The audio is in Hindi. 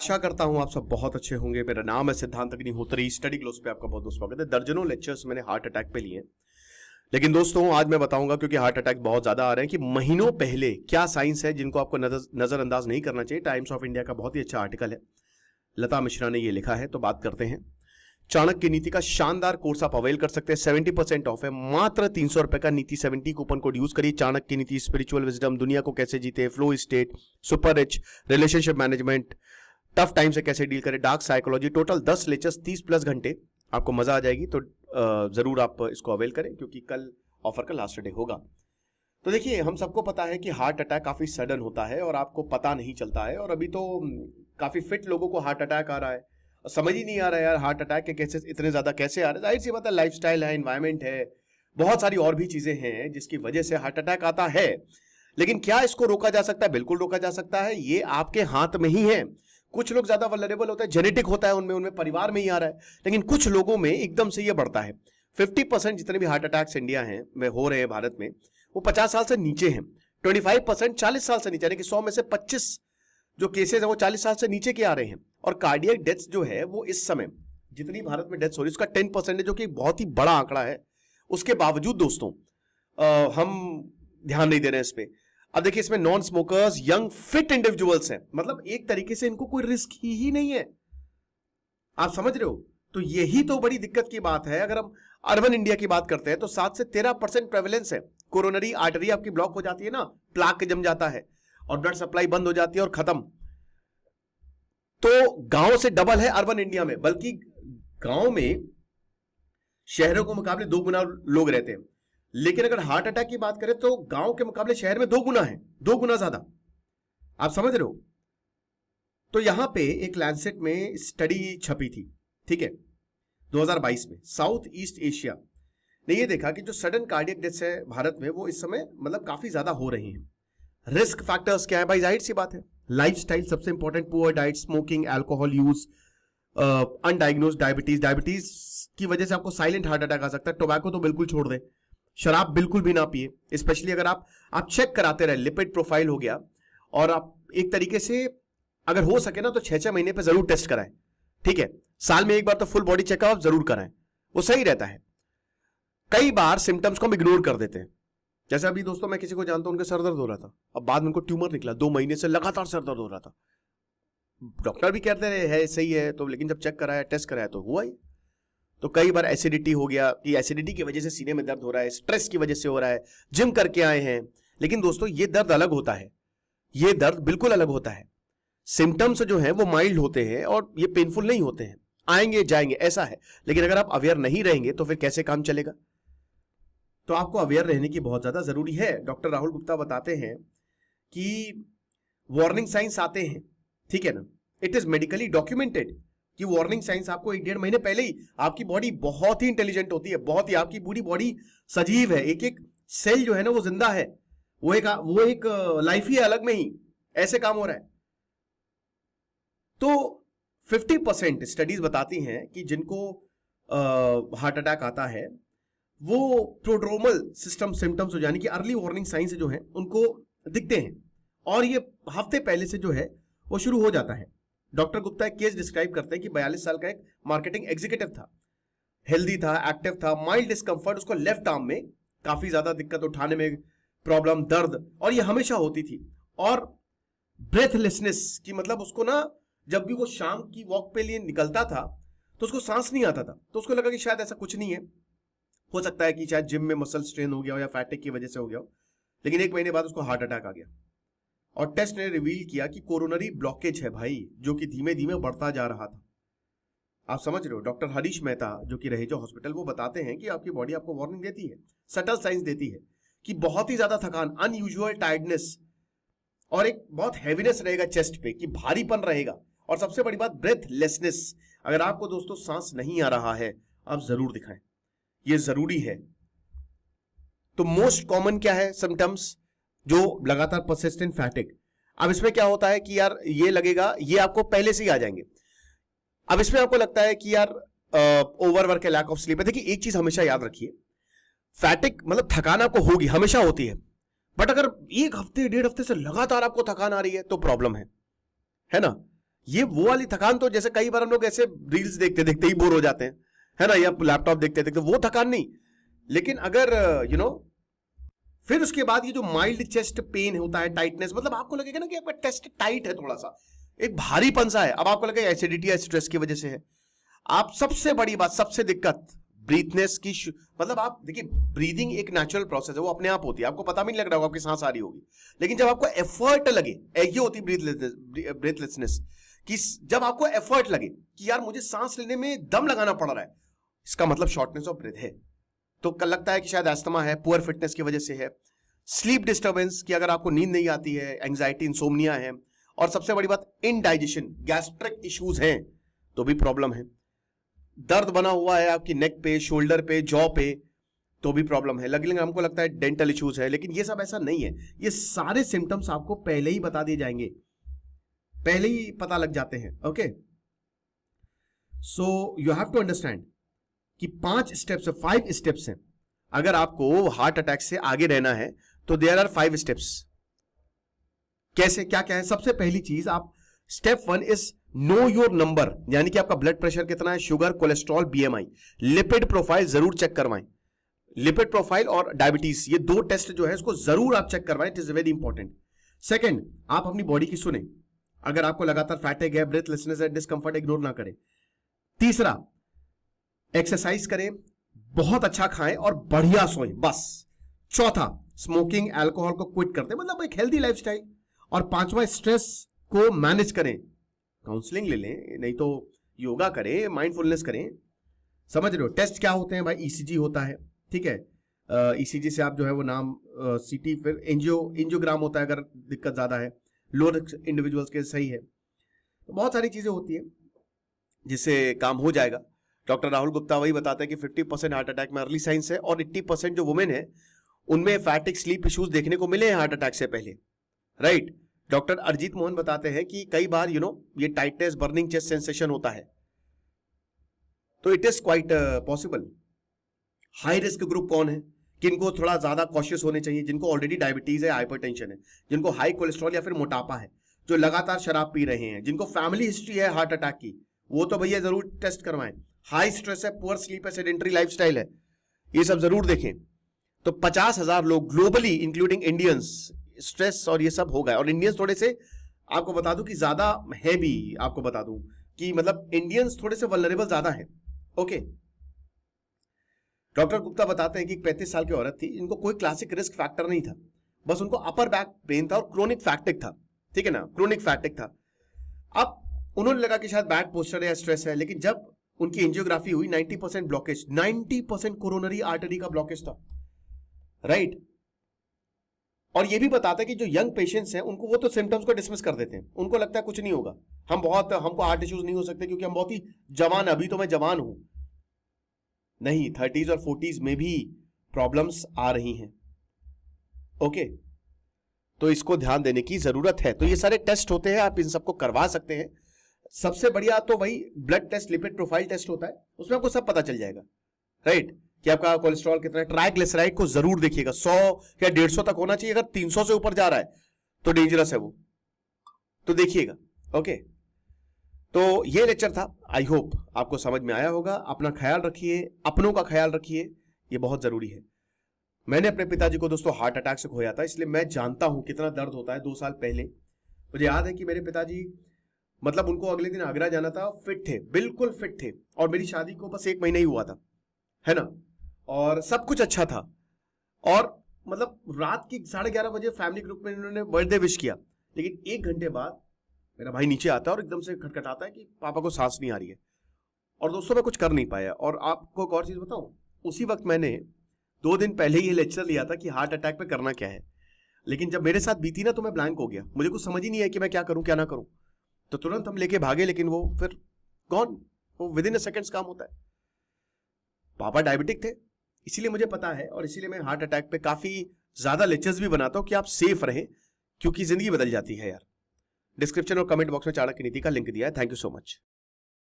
आशा करता हूं आप सब बहुत अच्छे होंगे। मेरा नाम है सिद्धांत अग्निहोत्री। स्टडी ग्लोस पे आपका बहुत बहुत स्वागत है। दर्जनों लेक्चर्स मैंने हार्ट अटैक पे लिए हैं, लेकिन दोस्तों आज मैं बताऊंगा, क्योंकि हार्ट अटैक बहुत ज्यादा आ रहे हैं, कि महीनों पहले क्या साइंस है जिनको आपको नजरअंदाज नहीं करना चाहिए। टाइम्स ऑफ इंडिया का बहुत ही अच्छा आर्टिकल है, लता मिश्रा ने ये लिखा है। तो बात करते हैं। चाणक्य नीति का शानदार कोर्स आप अवेल कर सकते हैं, 70% ऑफ है, मात्र 300 रुपए का। नीति 70 कूपन कोड यूज करिए। चाणक्य नीति, स्पिरिचुअल विजडम, दुनिया को कैसे जीते, flow state, super rich, relationship management, tough time से कैसे डील करें, डार्क साइकोलॉजी, टोटल 10 लेक्चर्स, 30+ घंटे, आपको मजा आ जाएगी। तो जरूर आप इसको अवेल करें, क्योंकि कल ऑफर का लास्ट डे होगा। तो देखिए, हम सबको पता है कि हार्ट अटैक काफी सडन होता है और आपको पता नहीं चलता है। और अभी तो काफी फिट लोगों को हार्ट अटैक आ रहा है, समझ ही नहीं आ रहा है यार हार्ट अटैक के केसेस इतने ज्यादा कैसे आ रहे हैं। जाहिर सी बात है, लाइफस्टाइल है, एनवायरमेंट है, बहुत सारी और भी चीजें हैं जिसकी वजह से हार्ट अटैक आता है। लेकिन क्या इसको रोका जा सकता है? बिल्कुल रोका जा सकता है। ये आपके हाथ में ही है। कुछ लोग ज्यादा वल्नरेबल होते हैं, जेनेटिक होता है उनमें परिवार में ही आ रहा है, लेकिन कुछ लोगों में एकदम से ये बढ़ता है। 50% जितने भी हार्ट अटैक्स इंडिया में हो रहे हैं भारत में, वो 50 साल से नीचे हैं। 25% 40 साल से नीचे, यानी कि 100 में से 25 जो केसेस हैं वो 40 साल से नीचे के आ रहे हैं। और कार्डियक डेथ्स जो है वो इस समय जितनी भारत में डेथ्स हो रही है उसका 10% है, जो कि बहुत ही बड़ा आंकड़ा है। उसके बावजूद दोस्तों हम ध्यान नहीं दे रहे हैं इस पे। अब देखिए, इसमें non smokers, young fit individuals हैं, मतलब एक तरीके से इनको कोई रिस्क ही नहीं है। आप समझ रहे हो? तो यही तो बड़ी दिक्कत की बात है। अगर हम अर्बन इंडिया की बात करते हैं तो 7 से 13% प्रेवलेंस है। कोरोनरी आर्टरी आपकी ब्लॉक हो जाती है ना, प्लाक जम जाता है और ब्लड सप्लाई बंद हो जाती है और खत्म। तो गांव से डबल है अर्बन इंडिया में, बल्कि गांव में शहरों के मुकाबले 2 गुना लोग रहते हैं। लेकिन अगर हार्ट अटैक की बात करें तो गांव के मुकाबले शहर में 2 गुना है, 2 गुना ज्यादा। आप समझ रहे हो? तो यहां पे एक लैंसेट में स्टडी छपी थी, ठीक है, 2022 में। साउथ ईस्ट एशिया ने ये देखा कि जो सडन कार्डियक डेथ्स है भारत में, वो इस समय मतलब काफी ज्यादा हो रही हैं। रिस्क फैक्टर्स क्या है भाई? जाहिर सी बात है, लाइफस्टाइल सबसे important, poor diet, smoking, alcohol use, undiagnosed diabetes की वजह से आपको साइलेंट हार्ट अटैक आ सकता है। टोबैको तो बिल्कुल छोड़ दे, शराब बिल्कुल भी ना पिए, स्पेशली अगर आप चेक कराते रहे। लिपिड प्रोफाइल हो गया, और आप एक तरीके से अगर हो सके ना तो 6-6 महीने पे जरूर टेस्ट कराएं, ठीक है। साल में एक बार तो फुल बॉडी चेकअप जरूर कराएं, वो सही रहता है। कई बार सिम्टम्स को हम इग्नोर कर देते हैं। जैसे अभी दोस्तों मैं किसी को जानता हूं, उनके सर दर्द हो रहा था, अब बाद में उनको ट्यूमर निकला, 2 महीने से लगातार सर दर्द हो रहा था। डॉक्टर भी कहते रहे है सही है, तो लेकिन जब चेक कराया, टेस्ट कराया, तो हुआ ही। तो कई बार एसिडिटी हो गया, कि एसिडिटी की वजह से सीने में दर्द हो रहा है, स्ट्रेस की वजह से हो रहा है, जिम करके आए हैं। लेकिन दोस्तों ये दर्द अलग होता है, ये दर्द बिल्कुल अलग होता है। सिम्टम्स जो है वो माइल्ड होते हैं और ये पेनफुल नहीं होते हैं, आएंगे जाएंगे ऐसा है। लेकिन अगर आप अवेयर नहीं रहेंगे तो फिर कैसे काम चलेगा? तो आपको अवेयर रहने की बहुत ज्यादा जरूरी है। डॉक्टर राहुल गुप्ता बताते हैं कि वार्निंग साइंस आते हैं, ठीक है ना, इट इज मेडिकली डॉक्यूमेंटेड कि वार्निंग साइंस आपको 1-1.5 महीने पहले ही। आपकी बॉडी बहुत ही इंटेलिजेंट होती है, बहुत ही, आपकी पूरी बॉडी सजीव है, एक एक सेल जो है ना वो जिंदा है, वो एक लाइफ ही अलग में ही ऐसे काम हो रहा है। तो 50% स्टडीज बताती हैं कि जिनको हार्ट अटैक आता है वो प्रोड्रोमल सिस्टम सिम्टम्स हो, यानी कि अर्ली वार्निंग साइंस जो है उनको दिखते हैं, और ये हफ्ते पहले से जो है वो शुरू हो जाता है। डॉक्टर गुप्ता एक केस डिस्क्राइब करते हैं कि 42 साल का एक मार्केटिंग एग्जीक्यूटिव था, हेल्दी था, एक्टिव था, माइल्ड डिस्कंफर्ट, उसको लेफ्ट आर्म में काफी ज्यादा दिक्कत, उठाने में प्रॉब्लम, दर्द, और ये हमेशा होती थी। और ब्रेथलेसनेस की, मतलब उसको ना जब भी वो शाम की वॉक पे लिए निकलता था तो उसको सांस नहीं आता था। तो उसको लगा कि शायद ऐसा कुछ नहीं है, हो सकता है कि शायद जिम में मसल स्ट्रेन हो गया हो या फैटिक की वजह से हो गया हो। लेकिन 1 महीने बाद उसको हार्ट अटैक आ गया, और टेस्ट ने रिवील किया कि कोरोनरी ब्लॉकेज है भाई, जो कि धीमे धीमे बढ़ता जा रहा था। आप समझ रहे हो? डॉक्टर हरीश मेहता जो कि रहेजा हॉस्पिटल, वो बताते हैं कि आपकी बॉडी आपको वार्निंग देती है, सटल साइंस देती है कि बहुत ही ज्यादा थकान, अनयूजुअल टायर्डनेस, और एक बहुत हैवीनेस रहेगा चेस्ट पे, कि भारीपन रहेगा, और सबसे बड़ी बात ब्रेथलेसनेस। अगर आपको दोस्तों सांस नहीं आ रहा है, आप जरूर दिखाएं, ये जरूरी है। तो मोस्ट कॉमन क्या है सिम्टम्स? जो लगातार परसिस्टेंट फैटिग। अब इसमें क्या होता है कि यार ये लगेगा, ये आपको पहले से ही आ जाएंगे। अब इसमें आपको लगता है कि यार ओवरवर्क है, लैक ऑफ स्लीप है। देखिए, एक चीज हमेशा याद रखिए, फैटिग मतलब थकान आपको होगी, हमेशा होती है, बट अगर 1 हफ्ते 1.5 हफ्ते से लगातार आपको थकान आ रही है तो प्रॉब्लम है ना। ये वो वाली थकान तो जैसे कई बार हम लोग ऐसे रील्स देखते देखते ही बोर हो जाते हैं, है ना, या लैपटॉप देखते देखते, वो थकान नहीं। लेकिन अगर फिर उसके बाद ये जो माइल्ड चेस्ट पेन होता है, टाइटनेस, मतलब आपको लगेगा ना कि आपका चेस्ट टाइट है, थोड़ा सा एक भारीपन सा है, अब आपको लगेगा एसिडिटी या स्ट्रेस की वजह से है। आप सबसे बड़ी बात, सबसे दिक्कत ब्रीथनेस की, मतलब आप देखिए ब्रीदिंग एक नेचुरल प्रोसेस है, वो अपने आप होती है, आपको पता भी नहीं लग रहा होगा आपकी सांस आ रही होगी, लेकिन जब आपको एफर्ट लगे, ये होती है ब्रीथलेसनेस, कि जब आपको एफर्ट लगे कि यार मुझे सांस लेने में दम लगाना पड़ रहा है, इसका मतलब शॉर्टनेस ऑफ ब्रेथ है। तो कल लगता है कि शायद एस्थमा है, पुअर फिटनेस की वजह से है, स्लीप डिस्टर्बेंस की अगर आपको नींद नहीं आती है, एंजाइटी, इंसोम्निया है, और सबसे बड़ी बात इनडाइजेशन, गैस्ट्रिक इश्यूज हैं तो भी प्रॉब्लम है, दर्द बना हुआ है आपकी नेक पे, शोल्डर पे, जॉ पे, तो भी प्रॉब्लम है, लगेंगे हमको लगता है डेंटल इश्यूज है, लेकिन ये सब ऐसा नहीं है। ये सारे सिम्टम्स आपको पहले ही बता दिए जाएंगे, पहले ही पता लग जाते हैं। Okay, so you have to understand कि 5 स्टेप्स, 5 स्टेप्स हैं। अगर आपको हार्ट अटैक से आगे रहना है तो देयर आर 5 स्टेप्स। कैसे, क्या क्या है? सबसे पहली चीज, आप step 1 is know your number, यानी कि आपका ब्लड प्रेशर कितना है, sugar, cholesterol, BMI, lipid profile जरूर चेक करवाएं। लिपिड प्रोफाइल और डायबिटीज, ये 2 टेस्ट जो है इसको जरूर आप चेक करवाएं, it is very important. Second, आप अपनी बॉडी की सुने, अगर आपको लगातार फैटिग है, ब्रेथलेसनेस है, डिस्कंफर्ट, इग्नोर ना करें। तीसरा, एक्सरसाइज करें, बहुत अच्छा खाएं और बढ़िया सोएं, बस। चौथा, स्मोकिंग, अल्कोहल को क्विट करते, मतलब एक हेल्दी लाइफस्टाइल। और 5वां, स्ट्रेस को मैनेज करें, काउंसलिंग ले लें, नहीं तो योगा करें, माइंडफुलनेस करें। समझ रहे हो? टेस्ट क्या होते हैं भाई? ईसीजी होता है, ठीक है, ईसीजी से आप जो है वो नाम, सीटी, फिर एंजियोग्राम होता है अगर दिक्कत ज्यादा है, लोअर इंडिविजुअल्स के सही है, तो बहुत सारी चीजें होती है जिससे काम हो जाएगा। डॉक्टर राहुल गुप्ता वही बताते हैं कि 50% हार्ट अटैक में अर्ली साइंस है, और 80% जो वुमेन है उनमें फैटिक, स्लीप इश्यूज देखने को मिले हैं हार्ट अटैक से पहले, राइट। डॉक्टर अरिजीत मोहन बताते हैं कि कई बार ये टाइटनेस, बर्निंग चेस्ट सेंसेशन होता है, तो it is quite possible. High risk group कौन है, किनको थोड़ा ज्यादा कॉशियस होने चाहिए? जिनको ऑलरेडी डायबिटीज है, हाइपरटेंशन है, जिनको हाई कोलेस्ट्रॉल या फिर मोटापा है, जो लगातार शराब पी रहे हैं, जिनको फैमिली हिस्ट्री है हार्ट अटैक की, वो तो भैया जरूर टेस्ट करवाएं। हाई स्ट्रेस है, पुअर स्लीप है, सेडेंटरी लाइफस्टाइल है, ये सब जरूर देखें। तो 50,000 लोग ग्लोबली इंक्लूडिंग इंडियंस, स्ट्रेस और ये सब हो गए। और इंडियंस थोड़े से, आपको बता दूं कि ज्यादा है भी, आपको बता दूं कि मतलब इंडियंस थोड़े से वल्नरेबल ज्यादा है। ओके, डॉक्टर गुप्ता बताते हैं कि 35 साल की औरत थी, इनको कोई क्लासिक रिस्क फैक्टर नहीं था, बस उनको अपर बैक पेन था और क्रोनिक फैटिग था, ठीक है ना, क्रोनिक फैटिग था। अब उन्होंने लगा कि शायद बैड पोस्चर या स्ट्रेस है, लेकिन जब उनकी एंजियोग्राफी हुई, 90% ब्लॉकेज, 90% कोरोनरी आर्टरी का ब्लॉकेज था, राइट। और ये भी बताता है कि जो यंग पेशेंट्स हैं उनको, वो तो सिम्टम्स को डिसमिस कर देते हैं, उनको लगता है कुछ नहीं होगा, हमको हार्ट इश्यूज नहीं हो सकते क्योंकि हम बहुत ही जवान, अभी तो मैं जवान हूं। नहीं, 30s और 40s में भी प्रॉब्लम्स आ रही हैं। ओके, तो इसको ध्यान देने की जरूरत है। तो ये सारे टेस्ट होते हैं, आप इन सबको करवा सकते हैं। सबसे बढ़िया तो वही blood test, lipid profile test होता है, उसमें आपको सब पता चल जाएगा, राइट, कि आपका कोलेस्ट्रॉल कितना है। ट्राइग्लिसराइड को जरूर देखिएगा, 100 या 150 तक होना चाहिए, अगर 300 से ऊपर जा रहा है तो डेंजरस है वो, तो देखिएगा। ओके, तो ये लेक्चर था, आई होप आपको समझ में आया होगा। अपना ख्याल रखिए, अपनों का ख्याल रखिए, ये बहुत जरूरी है। मैंने अपने पिताजी को दोस्तों हार्ट अटैक से खोया था, इसलिए मैं जानता हूं कितना दर्द होता है। 2 साल पहले मुझे याद है कि मेरे पिताजी, मतलब उनको अगले दिन आगरा जाना था, फिट थे, बिल्कुल फिट थे, और मेरी शादी को बस 1 महीना ही हुआ था, है ना, और सब कुछ अच्छा था। और मतलब रात की 11:30 बजे फैमिली ग्रुप में उन्होंने बर्थडे विश किया, लेकिन 1 घंटे बाद मेरा भाई नीचे आता है और एकदम से खटखटाता है कि पापा को सांस नहीं आ रही है। और दोस्तों मैं कुछ कर नहीं पाया। और आपको एक और चीज बताऊं, उसी वक्त मैंने 2 दिन पहले ही लेक्चर लिया था कि हार्ट अटैक पे करना क्या है, लेकिन जब मेरे साथ बीती ना तो मैं ब्लैंक हो गया, मुझे कुछ समझ ही नहीं है कि मैं क्या करूं क्या ना करूं। तो तुरंत हम लेके भागे, लेकिन वो फिर गॉन, वो विदिन अ सेकंड्स काम होता है। पापा डायबिटिक थे, इसीलिए मुझे पता है, और इसीलिए मैं हार्ट अटैक पे काफी ज्यादा लेक्चर्स भी बनाता हूं कि आप सेफ रहें, क्योंकि जिंदगी बदल जाती है यार। डिस्क्रिप्शन और कमेंट बॉक्स में चाणक्य नीति का लिंक दिया है। Thank you so much.